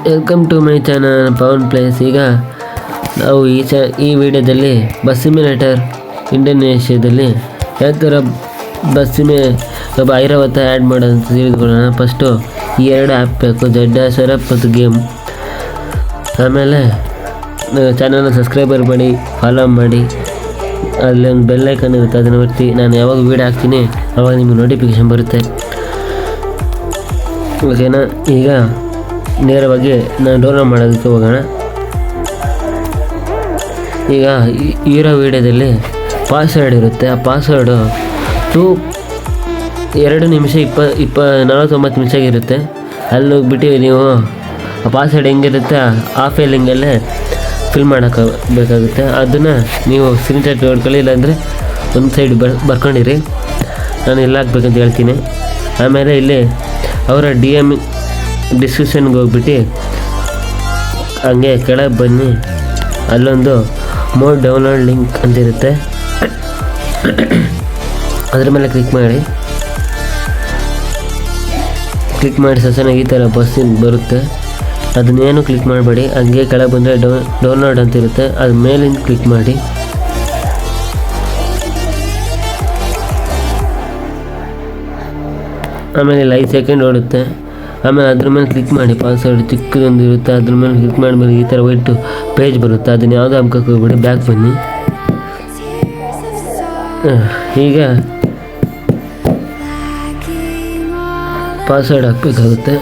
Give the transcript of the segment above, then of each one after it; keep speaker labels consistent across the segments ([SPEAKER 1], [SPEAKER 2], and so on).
[SPEAKER 1] Welcome to my channel Pavan place. ಈಗ ನಾವು ಈ ವಿಡಿಯೋದಲ್ಲಿ ಬಸ್ ಸಿಮ್ಯುಲೇಟರ್ ಇಂಡೋನೇಷ್ಯಾದಲ್ಲಿ ಯಾವ ಥರ ಬಸ್ ಐರಾವತ ಆ್ಯಡ್ ಮಾಡೋದಂತ ತಿಳಿದುಕೊಳ್ಳೋಣ. ಫಸ್ಟು ಈ ಎರಡು ಆ್ಯಪ್ ಬೇಕು, ZSRF ಮತ್ತು ಗೇಮ್. ಆಮೇಲೆ ಚಾನಲ್ನ ಸಬ್ಸ್ಕ್ರೈಬರ್ ಮಾಡಿ, ಫಾಲೋ ಮಾಡಿ, ಅಲ್ಲಿ ಒಂದು ಬೆಲ್ಲೈಕನ್ ಇರುತ್ತೆ, ಅದನ್ನು ಒತ್ತಿ. ನಾನು ಯಾವಾಗ ವೀಡಿಯೋ ಹಾಕ್ತೀನಿ ಆವಾಗ ನಿಮಗೆ ನೋಟಿಫಿಕೇಷನ್ ಬರುತ್ತೆ, ಓಕೆನಾ? ಈಗ ನೇರವಾಗಿ ನಾನು ಡೌನ್ಲೋಡ್ ಮಾಡೋದಕ್ಕೆ ಹೋಗೋಣ. ಈಗ ಇರೋ ವಿಡಿಯೋದಲ್ಲಿ ಪಾಸ್ವರ್ಡ್ ಇರುತ್ತೆ. ಆ ಪಾಸ್ವರ್ಡು 2 ನಿಮಿಷ 49 ನಿಮಿಷ ಇರುತ್ತೆ. ಅಲ್ಲಿ ಹೋಗ್ಬಿಟ್ಟು ನೀವು ಆ ಪಾಸ್ವರ್ಡ್ ಹೆಂಗಿರುತ್ತೆ ಆ ಫೈಲಿಂಗಲ್ಲೇ ಫಿಲ್ ಮಾಡೋಕ್ಕಾಗಬೇಕಾಗುತ್ತೆ. ಅದನ್ನು ನೀವು ಸ್ಕ್ರೀನ್ಶಾಟ್ ನೋಡ್ಕೊಳ್ಳಿ, ಇಲ್ಲಾಂದರೆ ಒಂದು ಸೈಡ್ ಬರ್ಕೊಂಡಿರಿ. ನಾನು ಎಲ್ಲ ಹಾಕ್ಬೇಕಂತ ಹೇಳ್ತೀನಿ. ಆಮೇಲೆ ಇಲ್ಲಿ ಅವರ DM ಡಿಸ್ಕ್ರಿಪ್ಷನ್ಗೆ ಹೋಗ್ಬಿಟ್ಟು ಹಂಗೆ ಕೆಳಗೆ ಬನ್ನಿ, ಅಲ್ಲೊಂದು ಮೋರ್ ಡೌನ್ಲೋಡ್ ಲಿಂಕ್ ಅಂತಿರುತ್ತೆ, ಅದ್ರ ಮೇಲೆ ಕ್ಲಿಕ್ ಮಾಡಿ ಸಸನಾಗಿ ಈ ಥರ ಬಸ್ಸಿನ ಬರುತ್ತೆ. ಅದನ್ನೇನು ಕ್ಲಿಕ್ ಮಾಡಬೇಡಿ, ಹಂಗೆ ಕೆಳಗೆ ಬಂದರೆ ಡೌನ್ಲೋಡ್ ಅಂತಿರುತ್ತೆ, ಅದ್ರ ಮೇಲಿಂದ ಕ್ಲಿಕ್ ಮಾಡಿ. ಆಮೇಲೆ 5 ಸೆಕೆಂಡ್ ಓಡುತ್ತೆ. ಆಮೇಲೆ ಅದ್ರ ಮೇಲೆ ಕ್ಲಿಕ್ ಮಾಡಿ, ಪಾಸ್ವರ್ಡ್ ಚಿಕ್ಕದೊಂದು ಇರುತ್ತೆ, ಅದ್ರ ಮೇಲೆ ಕ್ಲಿಕ್ ಮಾಡಿದ್ಮೇಲೆ ಈ ಥರ ವೈಟ್ ಪೇಜ್ ಬರುತ್ತೆ. ಅದನ್ನು ಯಾವುದೋ ಹಾಕಕ್ಕೆ ಹೋಗ್ಬಿಡಿ, ಬ್ಯಾಕ್ ಬನ್ನಿ. ಈಗ ಪಾಸ್ವರ್ಡ್ ಹಾಕಬೇಕಾಗುತ್ತೆ.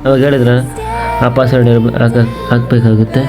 [SPEAKER 1] ಅವಾಗ ಹೇಳಿದ್ರೆ ಆ ಪಾಸ್ವರ್ಡ್ ಹಾಕಬೇಕಾಗುತ್ತೆ.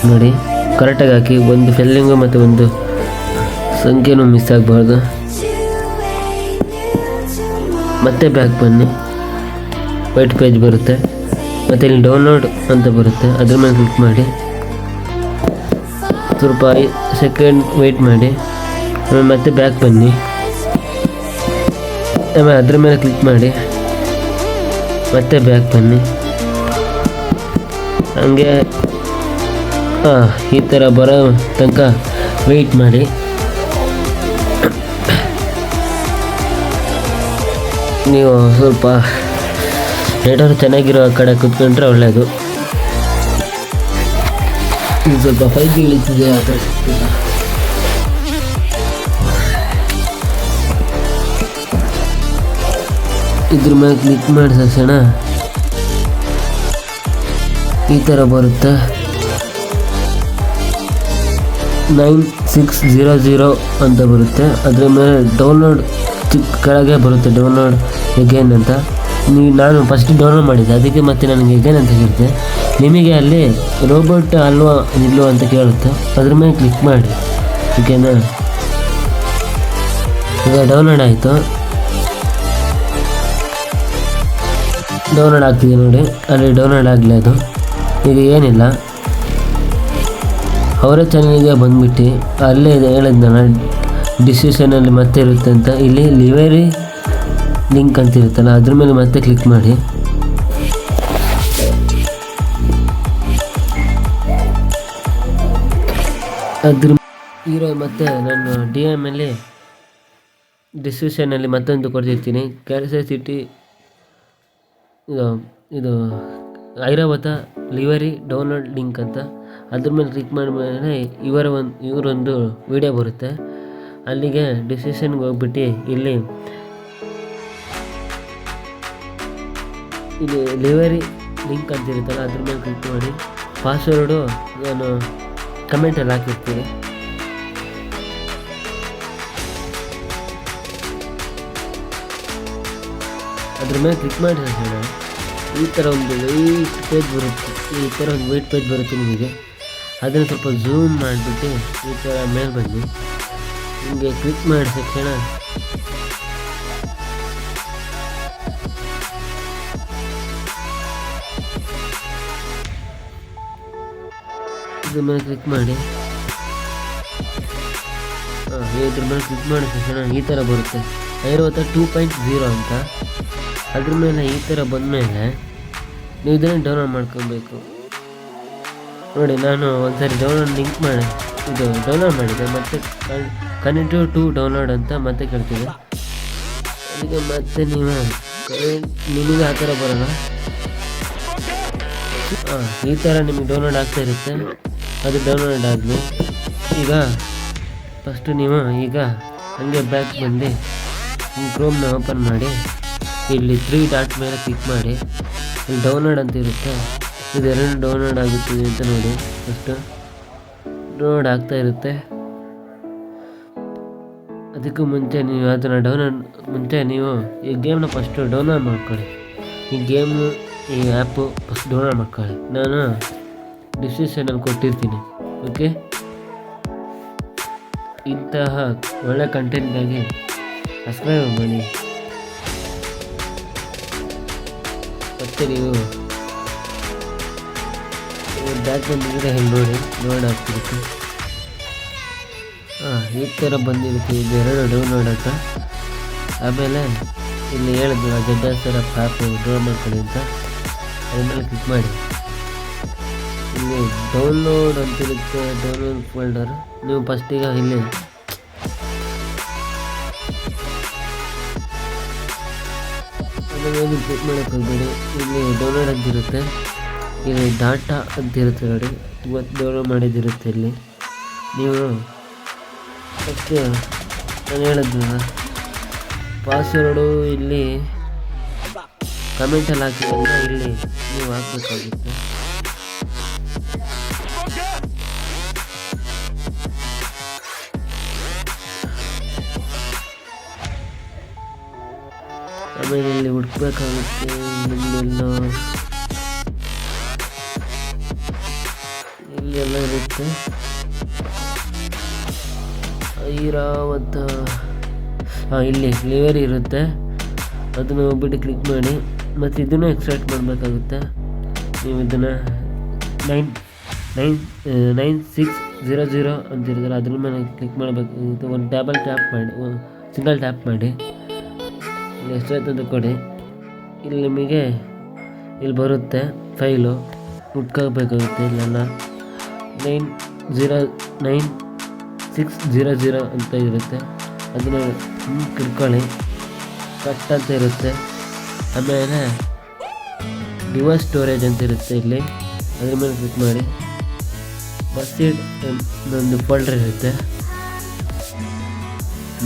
[SPEAKER 1] ನೋಡಿ, ಕರೆಕ್ಟಾಗಿ ಹಾಕಿ, ಒಂದು ಫೆಲ್ಲಿಂಗು ಮತ್ತು ಒಂದು ಸಂಖ್ಯೆನೂ ಮಿಸ್ ಆಗಬಾರ್ದು. ಮತ್ತೆ ಬ್ಯಾಕ್ ಬನ್ನಿ, ವೈಟ್ ಪೇಜ್ ಬರುತ್ತೆ, ಮತ್ತು ಇಲ್ಲಿ ಡೌನ್ಲೋಡ್ ಅಂತ ಬರುತ್ತೆ, ಅದ್ರ ಮೇಲೆ ಕ್ಲಿಕ್ ಮಾಡಿ. ಸ್ವಲ್ಪ 5 ಸೆಕೆಂಡ್ ವೆಯ್ಟ್ ಮಾಡಿ. ಆಮೇಲೆ ಮತ್ತೆ ಬ್ಯಾಕ್ ಬನ್ನಿ, ಆಮೇಲೆ ಅದ್ರ ಮೇಲೆ ಕ್ಲಿಕ್ ಮಾಡಿ, ಮತ್ತೆ ಬ್ಯಾಕ್ ಬನ್ನಿ. ಹಂಗೆ ಈ ಥರ ಬರೋ ತನಕ ವೆಯ್ಟ್ ಮಾಡಿ. ನೀವು ಸ್ವಲ್ಪ ನೆಟ್ವರ್ಕ್ ಚೆನ್ನಾಗಿರೋ ಕಡೆ ಕೂತ್ಕೊಂಡ್ರೆ ಒಳ್ಳೆಯದು. ಇದು ಸ್ವಲ್ಪ 5G ಇಳಿತಿದೆ, ಆ ಥರ ಸಿಗ್ತಿಲ್ಲ. ಇದ್ರ ಮೇಲೆ ಕ್ಲಿಕ್ ಮಾಡಿ ತಕ್ಷಣ ಈ ಥರ ಬರುತ್ತೆ, 9600 ಅಂತ ಬರುತ್ತೆ. ಅದ್ರ ಮೇಲೆ ಡೌನ್ಲೋಡ್ ಕೆಳಗೆ ಬರುತ್ತೆ, ಡೌನ್ಲೋಡ್ ಎಗೇನ್ ಅಂತ. ನಾನು ಫಸ್ಟ್ ಡೌನ್ಲೋಡ್ ಮಾಡಿದ್ದೆ, ಅದಕ್ಕೆ ಮತ್ತೆ ನನಗೆ ಎಗೇನ್ ಅಂತ ಕೇಳುತ್ತೆ. ನಿಮಗೆ ಅಲ್ಲಿ ರೋಬೋಟ್ ಅಲ್ವಾ ಇಲ್ಲೋ ಅಂತ ಕೇಳುತ್ತೆ, ಅದ್ರ ಮೇಲೆ ಕ್ಲಿಕ್ ಮಾಡಿ, ಓಕೆನಾ? ಈಗ ಡೌನ್ಲೋಡ್ ಆಯಿತು, ಡೌನ್ಲೋಡ್ ಆಗ್ತಿದೆ ನೋಡಿ, ಅಲ್ಲಿ ಡೌನ್ಲೋಡ್ ಆಗಲಿ. ಅದು ಈಗ ಏನಿಲ್ಲ, ಅವರ ಚಾನಲ್ಗೆ ಬಂದುಬಿಟ್ಟು ಅಲ್ಲೇ ಹೇಳಿದ್ನಲ್ಲ ಡಿಸ್ಕ್ರಿಪ್ಷನಲ್ಲಿ ಮತ್ತೆ ಇರುತ್ತೆ ಅಂತ, ಇಲ್ಲಿ ಲಿವರಿ ಲಿಂಕ್ ಅಂತ ಇರುತ್ತಲ್ಲ, ಅದ್ರ ಮೇಲೆ ಮತ್ತೆ ಕ್ಲಿಕ್ ಮಾಡಿ. ಅದ್ರ ಇರೋ ಮತ್ತೆ ನಾನು DM ಅಲ್ಲಿ ಡಿಸ್ಕ್ರಿಪ್ಷನಲ್ಲಿ ಮತ್ತೊಂದು ಕೊಡ್ತಿರ್ತೀನಿ, ಕ್ಯಾರಸಿಟಿ ಇದು ಐರಾವತ ಲಿವರಿ ಡೌನ್ಲೋಡ್ ಲಿಂಕ್ ಅಂತ. ಅದ್ರ ಮೇಲೆ ಕ್ಲಿಕ್ ಮಾಡಿದ್ಮೇಲೆ ಇವರೊಂದು ವಿಡಿಯೋ ಬರುತ್ತೆ. ಅಲ್ಲಿಗೆ ಡಿಸ್ಕ್ರಿಪ್ಷನ್ಗೆ ಹೋಗ್ಬಿಟ್ಟು ಇಲ್ಲಿ ಲಿವರಿ ಲಿಂಕ್ ಅಂತ ಇರುತ್ತಲ್ಲ, ಅದ್ರ ಮೇಲೆ ಕ್ಲಿಕ್ ಮಾಡಿ. ಪಾಸ್ವರ್ಡು ನಾನು ಕಮೆಂಟಲ್ಲಿ ಹಾಕಿರ್ತೀನಿ. ಅದ್ರ ಮೇಲೆ ಕ್ಲಿಕ್ ಮಾಡಿ ಈ ಥರ ಒಂದು ವೈಟ್ ಪೇಜ್ ಬರುತ್ತೆ, ನಿಮಗೆ. ಅದನ್ನು ಸ್ವಲ್ಪ ಝೂಮ್ ಮಾಡಿಬಿಟ್ಟು ಈ ಥರ ಮೇಲೆ ಬನ್ನಿ. ನಿಮಗೆ ಕ್ಲಿಕ್ ಮಾಡಿದ ತಕ್ಷಣ ಇದ್ರ ಮೇಲೆ ಕ್ಲಿಕ್ ಮಾಡಿ. ಇದ್ರ ಮೇಲೆ ಕ್ಲಿಕ್ ಮಾಡಿದ ತಕ್ಷಣ ಈ ಥರ ಬರುತ್ತೆ, ಐರಾವತ 2.0 ಅಂತ. ಅದ್ರ ಮೇಲೆ ಈ ಥರ ಬಂದಮೇಲೆ ನೀವು ಇದನ್ನು ಡೌನ್ಲೋಡ್ ಮಾಡ್ಕೊಬೇಕು. ನೋಡಿ, ನಾನು ಒಂದ್ಸರಿ ಡೌನ್ಲೋಡ್ ಡೌನ್ಲೋಡ್ ಮಾಡಿದೆ, ಮತ್ತು ಕನೆಕ್ಟಿವ್ ಟು ಡೌನ್ಲೋಡ್ ಅಂತ ಮತ್ತೆ ಕೇಳ್ತಿದೆ. ಈಗ ಮತ್ತೆ ನಿಮಗೆ ಆ ಥರ ಬರೋಲ್ಲ. ಈ ಥರ ನಿಮಗೆ ಡೌನ್ಲೋಡ್ ಆಗ್ತಾ ಇರುತ್ತೆ. ಅದು ಡೌನ್ಲೋಡ್ ಆಗಲಿ. ಈಗ ಫಸ್ಟು ನೀವು ಈಗ ಹಂಗೆ ಬ್ಯಾಕ್ ಬಂದು ಕ್ರೋಮ್ನ ಓಪನ್ ಮಾಡಿ ಇಲ್ಲಿ 3 ಡಾಟ್ ಮೇಲೆ ಕ್ಲಿಕ್ ಮಾಡಿ ಇಲ್ಲಿ ಡೌನ್ಲೋಡ್ ಅಂತ ಇರುತ್ತೆ. ಇದೆರಡು ಡೌನ್ಲೋಡ್ ಆಗುತ್ತದೆ ಅಂತ ನೋಡಿ. ಫಸ್ಟು ಡೌನ್ಲೋಡ್ ಆಗ್ತಾ ಇರುತ್ತೆ. ಅದಕ್ಕೂ ಮುಂಚೆ ನೀವು ಅದನ್ನು ಮುಂಚೆ ನೀವು ಈ ಗೇಮ್ನ ಫಸ್ಟು ಡೌನ್ಲೋಡ್ ಮಾಡ್ಕೊಳ್ಳಿ. ಈ ಆ್ಯಪು ಫಸ್ಟ್ ಡೌನ್ಲೋಡ್ ಮಾಡ್ಕೊಳ್ಳಿ. ನಾನು ಡಿಸ್ಕ್ರಿಪ್ಷನಲ್ಲಿ ಕೊಟ್ಟಿರ್ತೀನಿ. ಓಕೆ, ಇಂತಹ ಒಳ್ಳೆ ಕಂಟೆಂಟ್ಗಾಗಿ ಸಬ್ಸ್ಕ್ರೈಬ್ ಮಾಡಿ. ಮತ್ತೆ ನೀವು ಬ್ಯಾಕ್ ಬಂದಿದ್ರೆ ಹೇಳಿ ನೋಡಿ ಆಗ್ತಿರುತ್ತೆ. ಈ ಥರ ಬಂದಿರುತ್ತೆ. ಇದೆರಡು ಡೌನ್ಲೋಡ್ ಅಂತ. ಆಮೇಲೆ ಇಲ್ಲಿ ಹೇಳಿದ್ರು ಜಡ್ಡಾಸರ ಆ್ಯಪ್ ಡೌನ್ಲೋಡ್ ಮಾಡ್ಕೊಳ್ಳಿ ಅಂತ. ಅದ್ರ ಮೇಲೆ ಕ್ಲಿಕ್ ಮಾಡಿ ಇಲ್ಲಿ ಡೌನ್ಲೋಡ್ ಅಂತಿರುತ್ತೆ. ಡೌನ್ಲೋಡ್ ಫೋಲ್ಡರ್ ನೀವು ಫಸ್ಟಿಗ ಇಲ್ಲಿ ಅದನ್ನು ಕ್ಲಿಕ್ ಮಾಡೋಕ್ಕೆ ಹೋಗ್ಬೇಡಿ. ಇಲ್ಲಿ ಡೌನ್ಲೋಡ್ ಅಂತಿರುತ್ತೆ. ಇಲ್ಲಿ ಡಾಟಾ ಅಂತಿರುತ್ತೆ ನೋಡಿ. ಇವತ್ತು ಡೌನ್ಲೋಡ್ ಮಾಡಿದಿರುತ್ತೆ. ಇಲ್ಲಿ ನೀವು ಫಸ್ಟ್ ನಾನು ಹೇಳಿದ್ನಲ್ಲ ಪಾಸ್ವರ್ಡು ಇಲ್ಲಿ ಕಮೆಂಟಲ್ಲಿ ಹಾಕಿದ್ರೆ ಇಲ್ಲಿ ನೀವು ಹಾಕಬೇಕಾಗುತ್ತೆ. ಆಮೇಲೆ ಇಲ್ಲಿ ಹುಡ್ಕಬೇಕಾಗುತ್ತೆ. ಇಲ್ಲೆಲ್ಲ ಇರುತ್ತೆ. ಐರಾವತ ಇಲ್ಲಿ ಲಿವರ್ ಇರುತ್ತೆ. ಅದನ್ನು ಹೋಗ್ಬಿಟ್ಟು ಕ್ಲಿಕ್ ಮಾಡಿ. ಮತ್ತು ಇದನ್ನು ಎಕ್ಸ್ಟ್ರಾಕ್ಟ್ ಮಾಡಬೇಕಾಗುತ್ತೆ. ನೀವು ಇದನ್ನು 9600 ಅಂತಿರ್ತಾರೆ. ಅದ್ರ ಮೇಲೆ ಕ್ಲಿಕ್ ಮಾಡಬೇಕು. ಒಂದು ಟ್ಯಾಪ್ ಮಾಡಿ, ಸಿಂಗಲ್ ಟ್ಯಾಪ್ ಮಾಡಿ. ಇಲ್ಲಿ ಎಷ್ಟಾಯ್ತದ ಕೊಡಿ. ಇಲ್ಲಿ ನಿಮಗೆ ಇಲ್ಲಿ ಬರುತ್ತೆ ಫೈಲು ಹುಡ್ಕೋಬೇಕಾಗುತ್ತೆ. ಇಲ್ಲೆಲ್ಲ 9600 ಅಂತ ಇರುತ್ತೆ. ಅದನ್ನು ಕಿಡ್ಕೊಳ್ಳಿ. ಕಟ್ ಅಂತ ಇರುತ್ತೆ. ಆಮೇಲೆ ಡಿವೈಸ್ ಸ್ಟೋರೇಜ್ ಅಂತ ಇರುತ್ತೆ. ಇಲ್ಲಿ ಅದ್ರ ಮೇಲೆ ಕ್ಲಿಕ್ ಮಾಡಿ. ಬಸ್ಸೀಡ್ ಒಂದು ಫೋಲ್ಡರ್ ಇರುತ್ತೆ.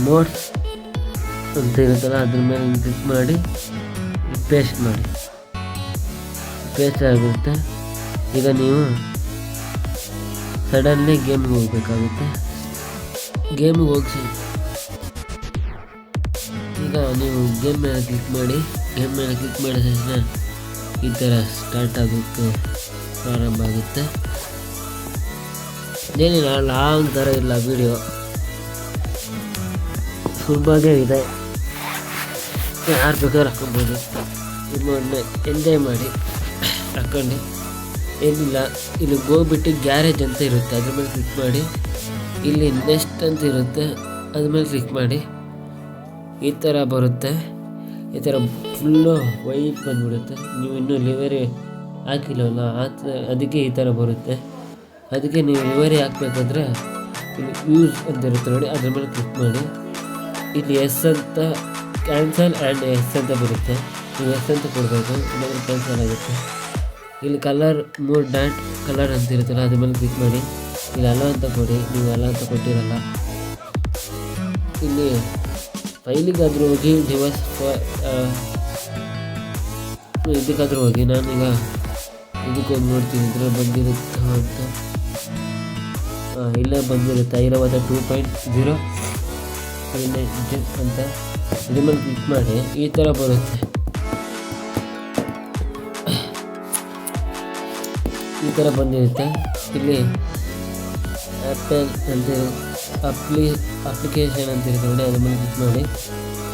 [SPEAKER 1] ನೋಟ್ಸ್ ಅಂತ ಇರುತ್ತಲ್ಲ ಅದ್ರ ಮೇಲೆ ಕ್ಲಿಕ್ ಮಾಡಿ ಪೇಸ್ಟ್ ಮಾಡಿ. ಪೇಸ್ಟ್ ಆಗಿರುತ್ತೆ. ಈಗ ನೀವು ಸಡನ್ಲಿ ಗೇಮ್ಗೆ ಹೋಗ್ಬೇಕಾಗುತ್ತೆ. ಗೇಮಿಗೆ ಹೋಗಿ ಈಗ ನೀವು ಗೇಮ್ ಮೇಲೆ ಕ್ಲಿಕ್ ಮಾಡಿ. ಗೇಮ್ ಮೇಲೆ ಕ್ಲಿಕ್ ಮಾಡಿದ ತಕ್ಷಣ ಈ ಥರ ಸ್ಟಾರ್ಟ್ ಆಗೋಕ್ಕೆ ಪ್ರಾರಂಭ ಆಗುತ್ತೆ. ಏನಿಲ್ಲ, ಲಾಂಗ್ ಥರ ಇಲ್ಲ ವಿಡಿಯೋ, ಸುಲಭವಾಗೇ ಇದೆ. ಯಾರು ಬೇಕಾದ್ರೂ ಹಾಕ್ಕೊಬೋದು. ನಿಮ್ಮನ್ನು ಎಂಜಾಯ್ ಮಾಡಿ ಹಾಕ್ಕೊಂಡು. ಏನಿಲ್ಲ, ಇಲ್ಲಿ ಹೋಗ್ಬಿಟ್ಟು ಗ್ಯಾರೇಜ್ ಅಂತ ಇರುತ್ತೆ. ಅದ್ರ ಮೇಲೆ ಕ್ಲಿಕ್ ಮಾಡಿ. ಇಲ್ಲಿ ನೆಕ್ಸ್ಟ್ ಅಂತ ಇರುತ್ತೆ. ಅದ್ರ ಮೇಲೆ ಕ್ಲಿಕ್ ಮಾಡಿ. ಈ ಥರ ಬರುತ್ತೆ. ಈ ಥರ ಫುಲ್ಲು ವೈಟ್ ಬಂದುಬಿಡುತ್ತೆ. ನೀವು ಇನ್ನೂ ಲಿವರಿ ಹಾಕಿಲ್ಲವಲ್ಲ, ಅದಕ್ಕೆ ಈ ಥರ ಬರುತ್ತೆ. ಅದಕ್ಕೆ ನೀವು ಲಿವರಿ ಹಾಕಬೇಕಾದ್ರೆ ಇಲ್ಲಿ ಯೂಸ್ ಅಂತ ಇರುತ್ತೆ ನೋಡಿ. ಅದ್ರ ಮೇಲೆ ಕ್ಲಿಕ್ ಮಾಡಿ. ಇಲ್ಲಿ ಎಸ್ ಅಂತ ಕ್ಯಾನ್ಸಲ್ ಆ್ಯಂಡ್ ಎಸ್ ಅಂತ ಬರುತ್ತೆ. ನೀವು ಎಸ್ ಅಂತ ಕೊಡಬೇಕು, ಇಲ್ಲಾಂದರೆ ಕ್ಯಾನ್ಸಲ್ ಆಗುತ್ತೆ. ಇಲ್ಲಿ ಕಲರ್ 3 ಡಾಟ್ ಕಲರ್ ಅಂತ ಇರುತ್ತಲ್ಲ ಅದ್ರ ಮೇಲೆ ಕ್ಲಿಕ್ ಮಾಡಿ. ಇಲ್ಲಿ ಅಲ್ಲ ಅಂತ ಕೊಡಿ. ನೀವು ಅಲ್ಲ ಅಂತ ಕೊಟ್ಟಿರಲ್ಲ. ಇಲ್ಲಿ ಫೈಲಿಗಾದರೂ ಹೋಗಿ, ಡಿವೈಸ್ ಇದಕ್ಕಾದರೂ ಹೋಗಿ. ನಾನೀಗ ಇದಕ್ಕೊಂದು ನೋಡ್ತೀನಿ ಇದ್ರಲ್ಲಿ ಬಂದಿರುತ್ತಾ ಅಂತ. ಇಲ್ಲೇ ಬಂದಿರುತ್ತೆ ಐರಾವತ 2.0 ಅಂತ. ಇದ್ರ ಮೇಲೆ ಕ್ಲಿಕ್ ಮಾಡಿ. ಈ ಥರ ಬರುತ್ತೆ. ಈ ಥರ ಬಂದಿರುತ್ತೆ. ಇಲ್ಲಿ ಆ್ಯಪಲ್ ಅಂತ ಅಪ್ಲಿಕೇಶನ್ ಅಂತ ಇರುತ್ತೆ ನೋಡಿ. ಅದ್ರ ಮೇಲೆ ಕ್ಲಿಕ್ ಮಾಡಿ.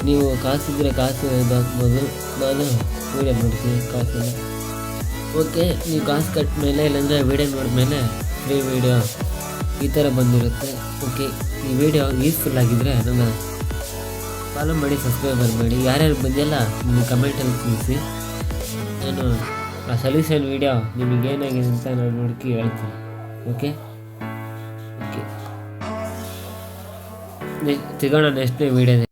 [SPEAKER 1] ನೀವು ಕಾಸಿದ್ರೆ ಕಾಸು ಹಾಕ್ಬೋದು. ನಾನು ವೀಡಿಯೋ ನೋಡ್ತೀನಿ ಕಾಸಿಲ್ಲ. ಓಕೆ, ನೀವು ಕಾಸು ಕಟ್ಟ ಮೇಲೆ ಇಲ್ಲಾಂದರೆ ವೀಡಿಯೋ ನೋಡಿದ್ಮೇಲೆ ಫ್ರೀ ವೀಡಿಯೋ ಈ ಥರ ಬಂದಿರುತ್ತೆ. ಓಕೆ, ಈ ವಿಡಿಯೋ ಯೂಸ್ಫುಲ್ ಆಗಿದ್ದರೆ ನನ್ನ ಫಾಲೋ ಮಾಡಿ, ಸಬ್ಸ್ಕ್ರೈಬರ್ ಮಾಡಿ. ಯಾರ್ಯಾರು ಬಂದಿಲ್ಲ ನಿಮ್ಮ ಕಮೆಂಟಲ್ಲಿ ತಿಳಿಸಿ. ನಾನು ಆ ಸೊಲ್ಯೂಷನ್ ವೀಡಿಯೋ ನಿಮಗೇನಾಗಿದೆ ಅಂತ ನಾನು ನೋಡ್ಕಿ ಹೇಳ್ತೀನಿ. ಓಕೆ ಸಿಗೋಣ ನೆಕ್ಸ್ಟ್ ವೀಡಿಯೋದಲ್ಲಿ.